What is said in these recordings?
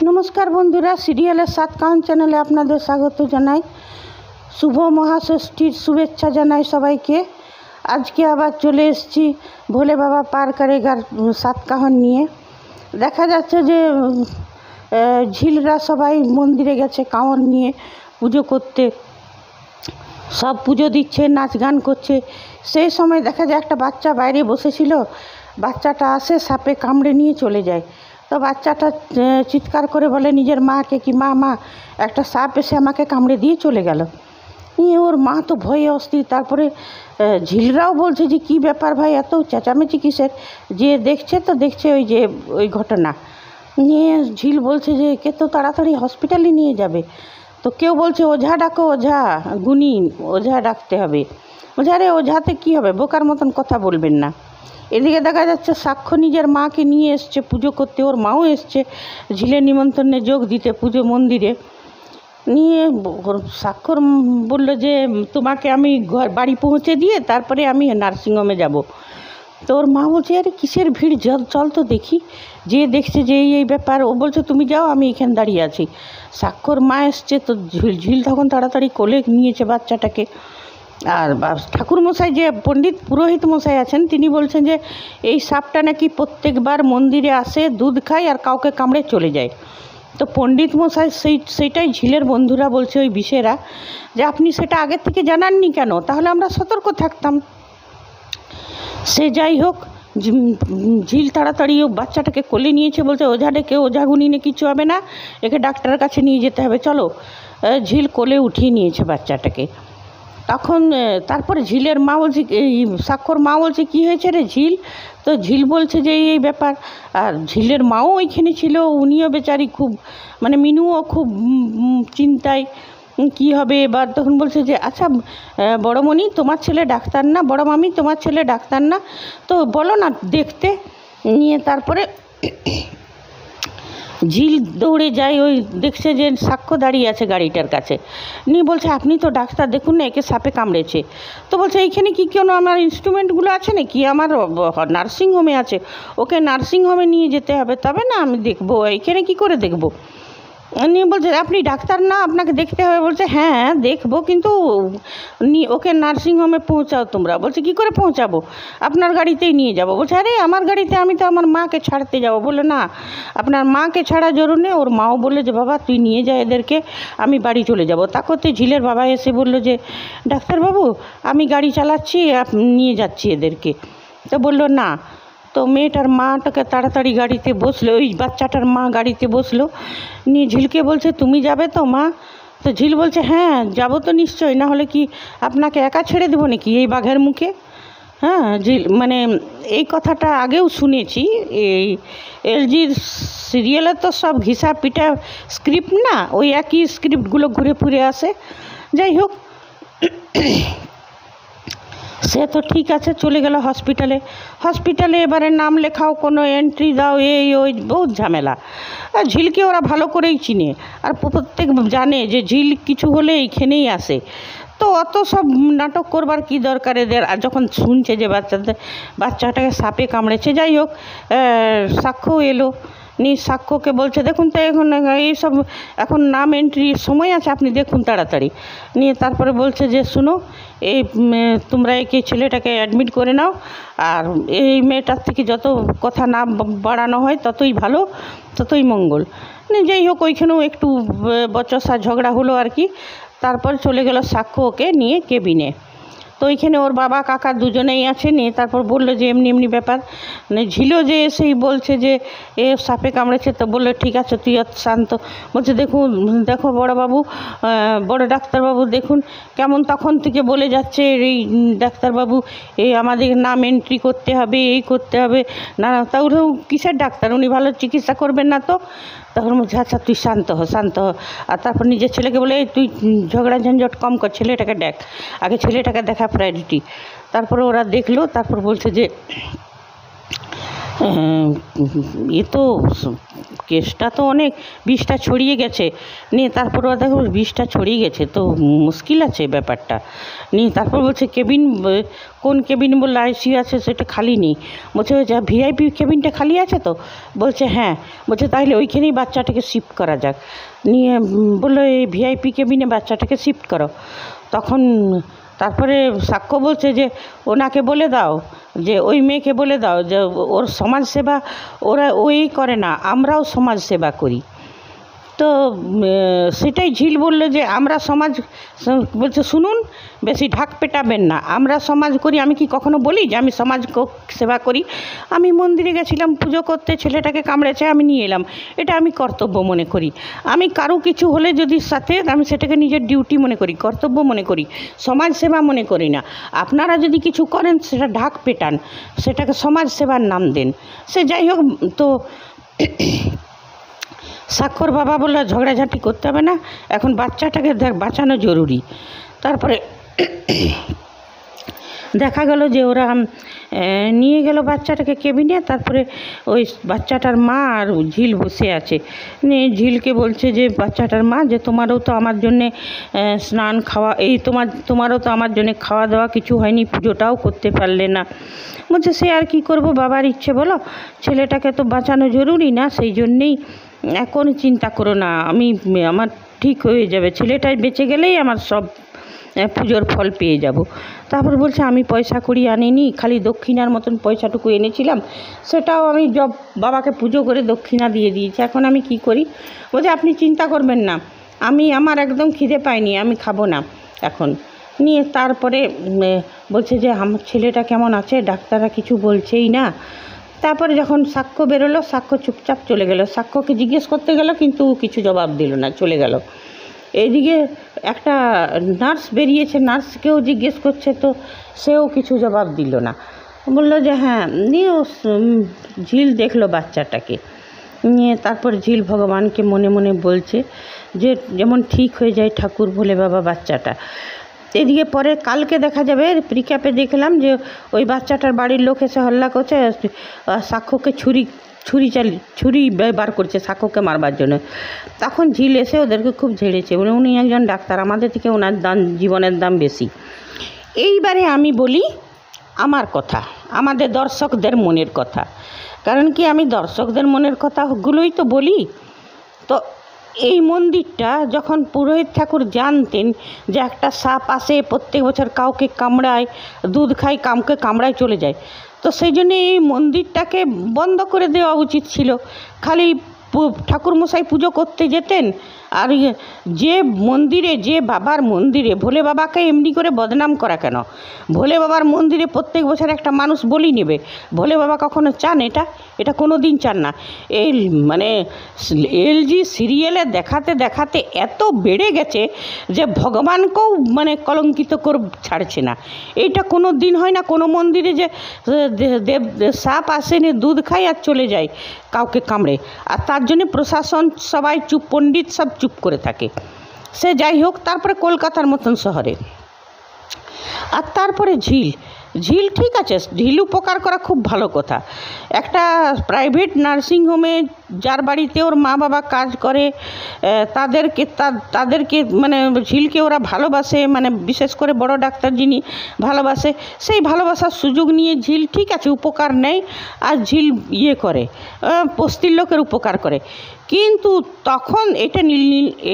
নমস্কার বন্ধুরা, সিরিয়ালের 7 কাউন চ্যানেলে আপনাদের স্বাগত জানাই। শুভ মহাষষ্ঠীর শুভেচ্ছা জানাই সবাইকে। আজকে আবার চলে এসেছি ভোলে বাবা পার করেগার 7 কাহন নিয়ে। দেখা যাচ্ছে যে ঝিলরা সবাই মন্দিরে গেছে কাঁওর নিয়ে পুজো করতে, সব পুজো দিচ্ছে, নাচ গান করছে। সেই সময় দেখা যায় একটা বাচ্চা বাইরে বসেছিল, বাচ্চাটা আসে সাপে কামড়ে নিয়ে চলে যায়। তো বাচ্চাটা চিৎকার করে বলে নিজের মাকে কি মা একটা সাপ এসে আমাকে কামড়ে দিয়ে চলে গেল। নিয়ে ওর মা তো ভয়ে অস্থির। তারপরে ঝিলরাও বলছে যে কী ব্যাপার ভাই, এত চেঁচামেচি কিসের? যে দেখছে তো দেখছে ওই ঘটনা। নিয়ে ঝিল বলছে যে কে তো তাড়াতাড়ি হসপিটালে নিয়ে যাবে। তো কেউ বলছে ওঝা ডাকো, ওঝা গুনি, ওঝা ডাকতে হবে। ওঝারে ওঝাতে কী হবে, বোকার মতন কথা বলবেন না। এদিকে দেখা যাচ্ছে সাক্ষ্য নিজের মাকে নিয়ে এসছে পুজো করতে, ওর মাও এসছে ঝিলের নিমন্ত্রণে যোগ দিতে পুজো মন্দিরে। নিয়ে সাক্ষর বললো যে তোমাকে আমি বাড়ি পৌঁছে দিয়ে তারপরে আমি নার্সিংহোমে যাব। তো ওর মা বলছে আরে কিসের ভিড়, চল তো দেখি। যে দেখছে যে এই ব্যাপার, ও বলছে তুমি যাও, আমি এখানে দাঁড়িয়ে আছি। সাক্ষর মা এসছে তো ঝিল তখন তাড়াতাড়ি কোলে নিয়েছে বাচ্চাটাকে। আর ঠাকুরমশাই যে পণ্ডিত পুরোহিত মশাই আছেন তিনি বলছেন যে এই সাপটা নাকি প্রত্যেকবার মন্দিরে আসে, দুধ খায় আর কাউকে কামড়ে চলে যায়। তো পণ্ডিত মশাই সেইটাই ঝিলের বন্ধুরা বলছে, ওই বিষেরা, যে আপনি সেটা আগের থেকে জানাননি কেন, তাহলে আমরা সতর্ক থাকতাম। সে যাই হোক, ঝিল তাড়াতাড়ি ও বাচ্চাটাকে কোলে নিয়েছে, বলছে ওঝা ডেকে ওঝা গুনিনে কিছু হবে না, একে ডাক্তারের কাছে নিয়ে যেতে হবে, চলো। ঝিল কোলে উঠিয়ে নিয়েছে বাচ্চাটাকে। তখন তারপরে ঝিলের মা বলছে, এই সাক্ষর মা বলছে কী হয়েছে রে ঝিল? তো ঝিল বলছে যে এই ব্যাপার। আর ঝিলের মাও ওইখানে ছিল, উনিও বেচারি খুব মিনুও খুব চিন্তায় কী হবে এবার। তখন বলছে যে আচ্ছা বড়মণি তোমার ছেলে ডাক্তার না, বড় মামি তোমার ছেলে ডাক্তার না, তো বলো না দেখতে। নিয়ে তারপরে ঝিল দৌড়ে যায়, ওই দেখছে যে সাক্ষ্য দাঁড়িয়ে আছে গাড়িটার কাছে। নিয়ে বলছে আপনি তো ডাক্তার, দেখুন না একে সাপে কামড়েছে। তো বলছে এইখানে কি কোনো আমার ইনস্ট্রুমেন্টগুলো আছে নাকি, আমার নার্সিংহোমে আছে, ওকে নার্সিংহোমে নিয়ে যেতে হবে, তবে না আমি দেখবো, এইখানে কি করে দেখবো? নিয়ে বলছে আপনি ডাক্তার না, আপনাকে দেখতে হবে। বলছে হ্যাঁ দেখবো, কিন্তু ওকে নার্সিংহোমে পৌঁছাও তোমরা। বলছে কী করে পৌঁছাবো, আপনার গাড়িতেই নিয়ে যাব। বলছে আরে আমার গাড়িতে, আমি তো আমার মাকে ছাড়তে যাব। বললো না আপনার মাকে ছাড়া জরুরি। ওর মাও বললো যে বাবা তুই নিয়ে যা এদেরকে, আমি বাড়ি চলে যাব। তা করতে ঝিলের বাবা এসে বললো যে ডাক্তারবাবু আমি গাড়ি চালাচ্ছি, নিয়ে যাচ্ছি এদেরকে। তো বললো না। তো মেয়েটার মাটাকে তাড়াতাড়ি গাড়িতে বসলো, ওই বাচ্চাটার মা গাড়িতে বসলো। নিয়ে ঝিলকে বলছে তুমি যাবে তো মা? তো ঝিল বলছে হ্যাঁ যাবো তো নিশ্চয়ই, না হলে কি আপনাকে একা ছেড়ে দেবো নাকি এই বাঘের মুখে? হ্যাঁ ঝিল এই কথাটা আগেও শুনেছি, এই এলজির সিরিয়ালে তো সব ঘিসা পিটা স্ক্রিপ্ট না, ওই একই স্ক্রিপ্টগুলো ঘুরে ফিরে আসে। যাই হোক, সে তো ঠিক আছে, চলে গেল হসপিটালে এবারে নাম লেখাও, কোনো এন্ট্রি দাও, ওই বহুত ঝামেলা। আর ঝিলকে ওরা ভালো করেই চিনে, আর প্রত্যেক জানে যে ঝিল কিছু হলে এইখানেই আসে। তো অত সব নাটক করবার কি দরকার এদের। আর যখন শুনছে যে বাচ্চাটাকে সাপে কামড়েছে, যাই হোক সাক্ষ্য এলো। সাক্ষ্যকে বলছে দেখুন তো এখন নাম এন্ট্রির সময় আছে, আপনি দেখুন তাড়াতাড়ি। নিয়ে তারপরে বলছে যে শুনো, এই তোমরা একে ছেলেটাকে অ্যাডমিট করে নাও, আর এই মেয়েটার থেকে যত কথা না বাড়ানো হয় ততই ভালো, ততই মঙ্গল। যাই হোক, ওইখানেও একটু বচসা ঝগড়া হলো আর কি। তারপর চলে গেল সাক্ষ্য ওকে নিয়ে কেবিনে। তো ওইখানে ওর বাবা কাকা দুজনেই আছে। নিয়ে তারপর বললো যে এমনি ব্যাপার। ঝিলও যে এসেই বলছে যে এ সাপে কামড়েছে। তো বললো ঠিক আছে তুই শান্ত। বলছে দেখো বড়বাবু, বড় ডাক্তারবাবু দেখুন কেমন তখন থেকে বলে যাচ্ছে এই ডাক্তারবাবু আমাদের নাম এন্ট্রি করতে হবে, এই করতে হবে না। তাহলেও কিসের ডাক্তার, উনি ভালো চিকিৎসা করবেন না তো? তখন বলছে আচ্ছা তুই শান্ত হ। আর তারপর নিজের ছেলেকে বলে তুই ঝগড়া ঝঞ্ঝট কম কর, ছেলেটাকে দেখ আগে, ছেলেটাকে দেখা প্রায়োরিটি। তারপরে ওরা দেখলো, তারপর বলছে যে এ তো কেসটা তো অনেক বিষটা ছড়িয়ে গেছে, নিয়ে তারপর দেখো বিষটা ছড়িয়ে গেছে তো মুশকিল আছে ব্যাপারটা। নিয়ে তারপর বলছে কেবিন, কোন কেবিন বললে আইসিইউ আছে সেটা খালি নেই। বলছে যা ভিআইপি কেবিনটা খালি আছে তো? বলছে হ্যাঁ। বলছে তাহলে ওইখানেই বাচ্চাটাকে শিফট করা যাক। নিয়ে বললো এই ভিআইপি কেবিনে বাচ্চাটাকে শিফট করো। তখন তারপরে সাক্ষ্য বলছে যে ওনাকে বলে দাও, যে ওই মেয়েকে বলে দাও যে ওর সমাজসেবা ওই করে না, আমরাও সমাজসেবা করি। তো সেটাই ঝিল বললো যে আমরা সমাজ, বলছে শুনুন বেশি ঢাক পেটাবেন না, আমরা সমাজ করি। আমি কি কখনো বলি যে আমি সমাজ সেবা করি? আমি মন্দিরে গেছিলাম পুজো করতে, ছেলেটাকে কামড়েছে, আমি নিয়ে এলাম, এটা আমি কর্তব্য মনে করি। আমি কারো কিছু হলে যদি সাথে, আমি সেটাকে নিজের ডিউটি মনে করি, কর্তব্য মনে করি, সমাজ সেবা মনে করি না। আপনারা যদি কিছু করেন সেটা ঢাক পেটান, সেটাকে সমাজ সেবার নাম দেন। সে যাই হোক, তো সাক্ষর বাবা বললো ঝগড়াঝাঁটি করতে হবে না, এখন বাচ্চাটাকে বাঁচানো জরুরি। তারপরে দেখা গেল যে ওরা নিয়ে গেল বাচ্চাটাকে কেবিনে। তারপরে ওই বাচ্চাটার মা আর ঝিল বসে আছে, নিয়ে ঝিলকে বলছে যে বাচ্চাটার মা যে তোমারও তো আমার জন্যে স্নান খাওয়া, এই তোমারও তো আমার জন্যে খাওয়া দাওয়া কিছু হয়নি, পুজোটাও করতে পারলে না। বলছে সে আর কি করব, বাবার ইচ্ছে বলো, ছেলেটাকে তো বাঁচানো জরুরি না, সেই জন্যেই এখন চিন্তা করো না, আমার ঠিক হয়ে যাবে, ছেলেটাই বেঁচে গেলেই আমার সব পুজোর ফল পেয়ে যাব। তারপর বলছে আমি পয়সা কড়ি আনিনি, খালি দক্ষিণার মতন পয়সাটুকু এনেছিলাম, সেটাও আমি বাবাকে পুজো করে দক্ষিণা দিয়ে দিয়েছি, এখন আমি কি করি? বলছে আপনি চিন্তা করবেন না, আমার একদম খিদে পাইনি, আমি খাবো না এখন। নিয়ে তারপরে বলছে যে আমার ছেলেটা কেমন আছে, ডাক্তাররা কিছু বলছেই না। তারপরে যখন সাক্ষ্য বেরোলো, সাক্ষ্য চুপচাপ চলে গেল। সাক্ষ্যকে জিজ্ঞেস করতে গেল কিন্তু কিছু জবাব দিল না, চলে গেল। এইদিকে একটা নার্স বেরিয়েছে, নার্সকেও জিজ্ঞেস করছে, তো সেও কিছু জবাব দিল না। বললো যে হ্যাঁ। নিয়ে ঝিল দেখলো বাচ্চাটাকে, নিয়ে তারপর ঝিল ভগবানকে মনে মনে বলছে যে যেমন ঠিক হয়ে যায় ঠাকুর ভোলে বাবা বাচ্চাটা। এদিকে পরে কালকে দেখা যাবে, রিক্যাপে দেখলাম যে ওই বাচ্চাটার বাড়ির লোক এসে হল্লা করছে, সাক্ষ্যকে ছুরি বার করছে সাক্ষ্যকে মারবার জন্য। তখন ঝিল এসে ওদেরকে খুব ঝেড়েছে, উনি একজন ডাক্তার, আমাদের থেকে ওনার জীবনের দাম বেশি। এইবারে আমি বলি আমার কথা, আমাদের দর্শকদের মনের কথা, কারণ কি আমি দর্শকদের মনের কথাগুলোই তো বলি। তো এই মন্দিরটা যখন পুরোহিত ঠাকুর জানতেন যে একটা সাপ আসে প্রত্যেক বছর, কাউকে কামড়ায়, দুধ খায়, কাউকে কামড়ায় চলে যায়, তো সেই জন্য এই মন্দিরটাকে বন্ধ করে দেওয়া উচিত ছিল। খালি ঠাকুরমশাই পুজো করতে যেতেন, আর যে মন্দিরে, যে বাবার মন্দিরে, ভোলে বাবাকে এমনি করে বদনাম করা কেন? ভোলে বাবার মন্দিরে প্রত্যেক বছর একটা মানুষ বলি নেবে, ভোলে বাবা কখনো চান এটা কোনো দিন চান না। এই মানে এলজি সিরিয়ালে দেখাতে দেখাতে এত বেড়ে গেছে যে ভগবানকেও মানে কলঙ্কিত করে ছাড়ছে না। এইটা কোনো দিন হয় না কোনো মন্দিরে যে সাপ আসেনি, দুধ খায় আর চলে যায় কাউকে কামড়ে, আর তার জন্য প্রশাসন সবাই চুপ, পণ্ডিত সব চুপ করে থাকে। সে যাই হোক, তারপরে কলকাতার মতন শহরে, আর তারপরে ঝিল ঠিক আছে, ঝিল উপকার করা খুব ভালো কথা। একটা প্রাইভেট নার্সিংহোমে যার বাড়িতে ওর মা বাবা কাজ করে, তাদেরকে মানে ঝিলকে ওরা ভালোবাসে, মানে বিশেষ করে বড় ডাক্তার যিনি ভালোবাসে, সেই ভালোবাসার সুযোগ নিয়ে ঝিল ঠিক আছে উপকার নেয়, আর ঝিল করে বস্তির লোকের উপকার করে। কিন্তু তখন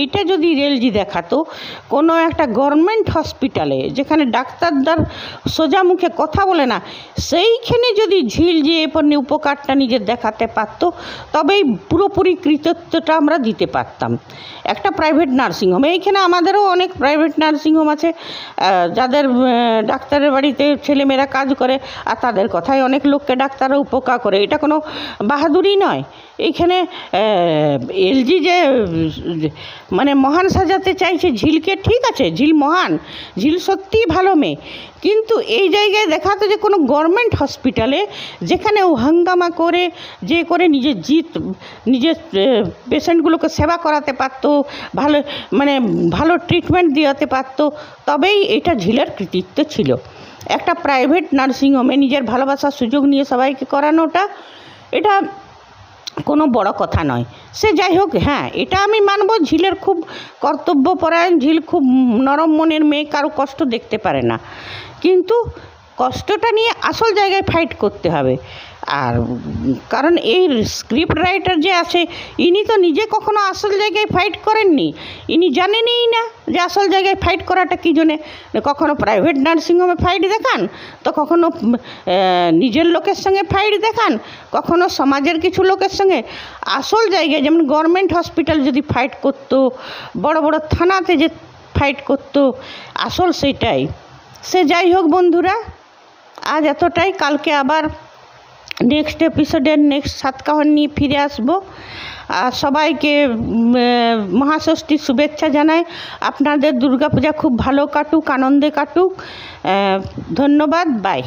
এইটা যদি রেলজি দেখাতো কোনো একটা গভর্নমেন্ট হসপিটালে, যেখানে ডাক্তারদার সোজা মুখে কথা বলে না, সেইখানে যদি ঝিল যে উপকারটা নিজের দেখাতে পারত, তবেই পুরোপুরি কৃতিত্বটা আমরা দিতে পারতাম। একটা প্রাইভেট নার্সিংহোম, এইখানে আমাদেরও অনেক প্রাইভেট নার্সিংহোম আছে, যাদের ডাক্তারের বাড়িতে ছেলেমেয়েরা কাজ করে, আর তাদের কথায় অনেক লোককে ডাক্তাররা উপকার করে, এটা কোনো বাহাদুরি নয়। এইখানে এলজি যে মানে মহান সাজাতে চাইছে ঝিলকে, ঠিক আছে ঝিল মহান, ঝিল সত্যিই ভালো মেয়ে, কিন্তু এই জায়গায় দেখাতো যে কোনো গভর্নমেন্ট হসপিটালে যেখানে ও হাঙ্গামা করে নিজের পেশেন্টগুলোকে সেবা করাতে পারতো, ভালো ট্রিটমেন্ট দিতে পারতো, তবেই এটা ঝিলের কৃতিত্ব ছিল। একটা প্রাইভেট নার্সিংহোমে নিজের ভালোবাসার সুযোগ নিয়ে সবাইকে করানোটা, এটা কোনো বড় কথা নয়। সে যাই হোক, হ্যাঁ এটা আমি মানব, ঝিলের খুব কর্তব্যপরায়ণ, ঝিল খুব নরম মনের মেয়ে, কারো কষ্ট দেখতে পারে না, কিন্তু কষ্টটা নিয়ে আসল জায়গায় ফাইট করতে হবে। আর কারণ এই স্ক্রিপ্ট রাইটার যে আছে, ইনি তো নিজে কখনো আসল জায়গায় ফাইট করেননি, ইনি জানেনই না যে আসল জায়গায় ফাইট করাটা কী জন্যে। কখনো প্রাইভেট নার্সিংহোমে ফাইট দেখান, তো কখনো নিজের লোকের সঙ্গে ফাইট দেখান, কখনো সমাজের কিছু লোকের সঙ্গে। আসল জায়গায় যেমন গভর্নমেন্ট হসপিটাল যদি ফাইট করতো, বড় বড় থানাতে যে ফাইট করতো, আসল সেটাই। সে যাই হোক বন্ধুরা, আজ এতটাই। কালকে আবার নেক্সট এপিসোডের নেক্সট সাতকাহন নিয়ে ফিরে আসবো। আর সবাইকে মহাষষ্ঠীর শুভেচ্ছা জানাই। আপনাদের দুর্গাপূজা খুব ভালো কাটুক, আনন্দে কাটুক। ধন্যবাদ, বাই।